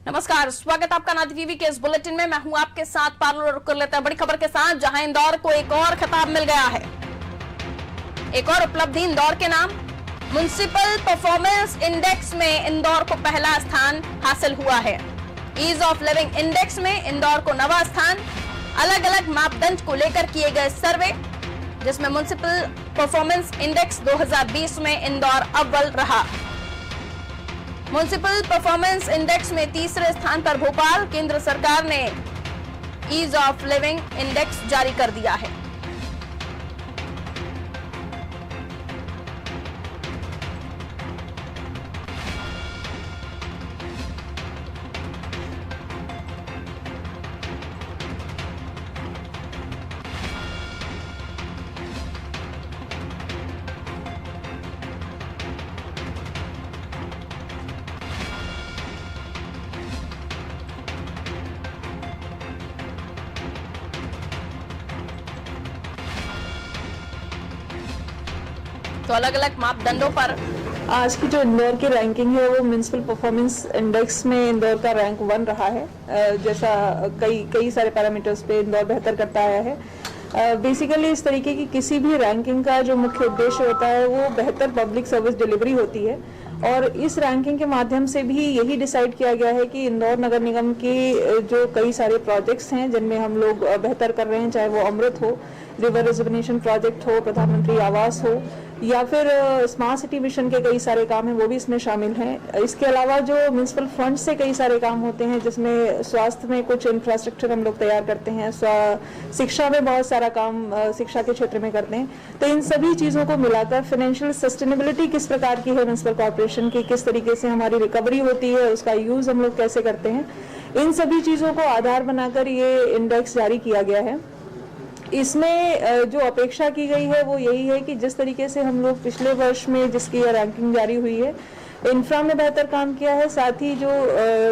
नमस्कार, स्वागत आपका नादी टीवी के इस बुलेटिन में। मैं हूं आपके साथ पारुल। रुक कर लेते हैं बड़ी खबर के साथ, जहां इंदौर को एक और खिताब मिल गया है। एक और उपलब्धि इंदौर के नाम। म्युनिसिपल परफॉर्मेंस इंडेक्स में इंदौर को पहला स्थान हासिल हुआ है। ईज ऑफ लिविंग इंडेक्स में इंदौर को 9वां स्थान। अलग अलग मापदंड को लेकर किए गए सर्वे, जिसमें म्युनिसिपल परफॉर्मेंस इंडेक्स 2020 में इंदौर अव्वल रहा। म्युनिसिपल परफॉर्मेंस इंडेक्स में तीसरे स्थान पर भोपाल। केंद्र सरकार ने ईज ऑफ लिविंग इंडेक्स जारी कर दिया है। तो अलग अलग मापदंडों पर आज की जो इंदौर की रैंकिंग है वो म्युनिसिपल परफॉर्मेंस इंडेक्स में इंदौर का रैंक 1 रहा है। जैसा कई सारे पैरामीटर्स पे इंदौर बेहतर करता आया है। बेसिकली इस तरीके की किसी भी रैंकिंग का जो मुख्य उद्देश्य होता है वो बेहतर पब्लिक सर्विस डिलीवरी होती है, और इस रैंकिंग के माध्यम से भी यही डिसाइड किया गया है कि इंदौर नगर निगम के जो कई सारे प्रोजेक्ट्स हैं जिनमें हम लोग बेहतर कर रहे हैं, चाहे वो अमृत हो, रिवर रिजुवनेशन प्रोजेक्ट हो, प्रधानमंत्री आवास हो, या फिर स्मार्ट सिटी मिशन के कई सारे काम हैं, वो भी इसमें शामिल हैं। इसके अलावा जो म्युनिसिपल फंड से कई सारे काम होते हैं, जिसमें स्वास्थ्य में कुछ इंफ्रास्ट्रक्चर हम लोग तैयार करते हैं, शिक्षा में बहुत सारा काम शिक्षा के क्षेत्र में करते हैं। तो इन सभी चीज़ों को मिलाकर फाइनेंशियल सस्टेनेबिलिटी किस प्रकार की है म्युनिसिपल कॉर्पोरेशन की, किस तरीके से हमारी रिकवरी होती है, उसका यूज़ हम लोग कैसे करते हैं, इन सभी चीज़ों को आधार बनाकर ये इंडेक्स जारी किया गया है। इसमें जो अपेक्षा की गई है वो यही है कि जिस तरीके से हम लोग पिछले वर्ष में जिसकी यह रैंकिंग जारी हुई है, इंफ्रा में बेहतर काम किया है, साथ ही जो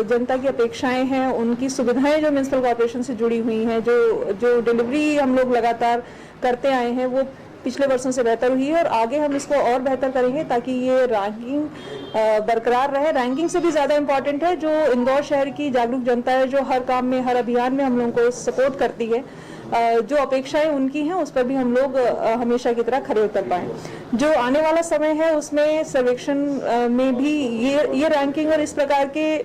जनता की अपेक्षाएं हैं, उनकी सुविधाएं जो म्युनिसिपल कॉर्पोरेशन से जुड़ी हुई हैं, जो डिलीवरी हम लोग लगातार करते आए हैं, वो पिछले वर्षों से बेहतर हुई है, और आगे हम इसको और बेहतर करेंगे ताकि ये रैंकिंग बरकरार रहे। रैंकिंग से भी ज़्यादा इम्पॉर्टेंट है जो इंदौर शहर की जागरूक जनता है, जो हर काम में, हर अभियान में हम लोगों को सपोर्ट करती है। जो अपेक्षाएं उनकी हैं उस पर भी हम लोग हमेशा की तरह खरे उतर पाएं। जो आने वाला समय है उसमें सर्वेक्षण में भी ये रैंकिंग और इस प्रकार के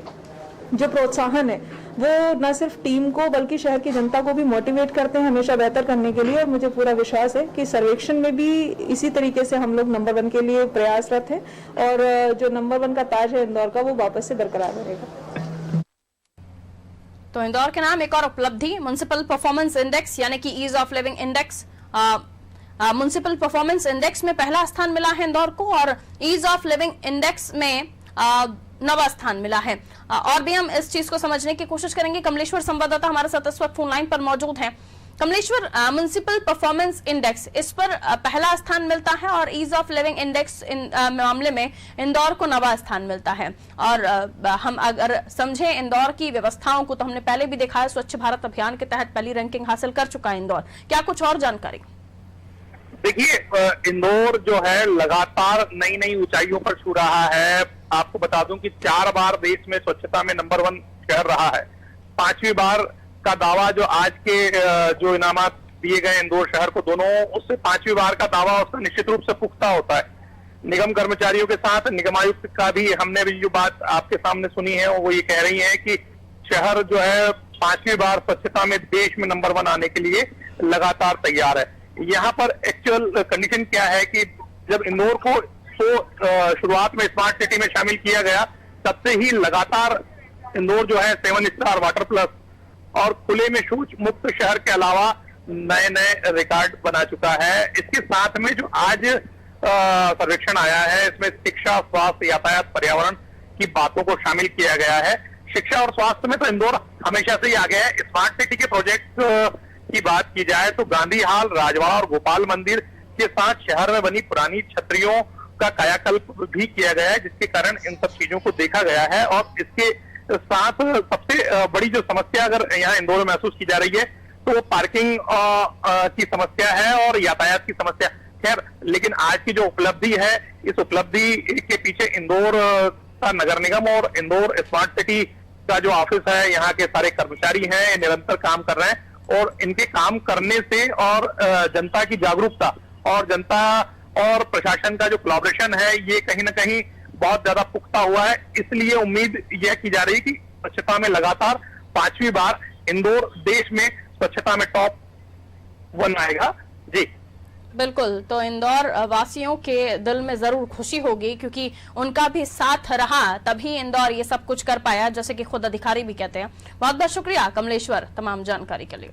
जो प्रोत्साहन है वो न सिर्फ टीम को बल्कि शहर की जनता को भी मोटिवेट करते हैं हमेशा बेहतर करने के लिए। और मुझे पूरा विश्वास है कि सर्वेक्षण में भी इसी तरीके से हम लोग नंबर 1 के लिए प्रयासरत हैं, और जो नंबर 1 का ताज है इंदौर का, वो वापस से बरकरार रहेगा। तो इंदौर के नाम एक और उपलब्धि, म्युनिसिपल परफॉर्मेंस इंडेक्स यानी कि ease of living index. Municipal performance index में पहला स्थान मिला है इंदौर को, और ईज ऑफ लिविंग इंडेक्स में 9वां स्थान मिला है। और भी हम इस चीज को समझने की कोशिश करेंगे। कमलेश्वर संवाददाता हमारे साथ इस वक्त फोन लाइन पर मौजूद हैं। कमलेश्वर, म्युनिसिपल परफॉर्मेंस इंडेक्स, इस पर पहला स्थान मिलता है, और ईज ऑफ लिविंग इंडेक्स मामले में इंदौर को 9वां स्थान मिलता है। और हम अगर समझें इंदौर की व्यवस्थाओं को, तो हमने पहले भी देखा है स्वच्छ भारत अभियान के तहत पहली रैंकिंग हासिल कर चुका है इंदौर। क्या कुछ और जानकारी? देखिए, इंदौर जो है लगातार नई नई ऊंचाइयों पर छू रहा है। आपको बता दूं कि 4 बार देश में स्वच्छता में नंबर 1 शहर रहा है। 5वीं बार का दावा जो आज के जो इनामात दिए गए इंदौर शहर को, दोनों उससे 5वीं बार का दावा उसका निश्चित रूप से पुख्ता होता है। निगम कर्मचारियों के साथ निगमायुक्त का भी हमने भी जो बात आपके सामने सुनी है वो ये कह रही है कि शहर जो है 5वीं बार स्वच्छता में देश में नंबर 1 आने के लिए लगातार तैयार है। यहाँ पर एक्चुअल कंडीशन क्या है कि जब इंदौर को शुरुआत में स्मार्ट सिटी में शामिल किया गया, तब से ही लगातार इंदौर जो है 7 स्टार वाटर प्लस और खुले में शौच मुक्त शहर के अलावा नए नए रिकॉर्ड बना चुका है। इसके साथ में जो आज सर्वेक्षण आया है, इसमें शिक्षा, स्वास्थ्य, यातायात, पर्यावरण की बातों को शामिल किया गया है। शिक्षा और स्वास्थ्य में तो इंदौर हमेशा से ही आगे है। स्मार्ट सिटी के प्रोजेक्ट की बात की जाए तो गांधी हाल, राजवाड़ा और गोपाल मंदिर के साथ शहर में बनी पुरानी छतरियों का कायाकल्प भी किया गया है, जिसके कारण इन सब चीजों को देखा गया है। और इसके साथ सबसे बड़ी जो समस्या अगर यहाँ इंदौर में महसूस की जा रही है तो वो पार्किंग की समस्या है और यातायात की समस्या। खैर, लेकिन आज की जो उपलब्धि है, इस उपलब्धि के पीछे इंदौर का नगर निगम और इंदौर स्मार्ट सिटी का जो ऑफिस है, यहाँ के सारे कर्मचारी हैं, ये निरंतर काम कर रहे हैं और इनके काम करने से और जनता की जागरूकता और जनता और प्रशासन का जो कोलैबोरेशन है, ये कहीं ना कहीं बहुत ज्यादा पुख्ता हुआ है। इसलिए उम्मीद यह की जा रही है कि स्वच्छता में लगातार 5वीं बार इंदौर देश में स्वच्छता में टॉप 1 आएगा। जी बिल्कुल, तो इंदौर वासियों के दिल में जरूर खुशी होगी क्योंकि उनका भी साथ रहा, तभी इंदौर ये सब कुछ कर पाया, जैसे कि खुद अधिकारी भी कहते हैं। बहुत बहुत शुक्रिया कमलेश्वर तमाम जानकारी के लिए।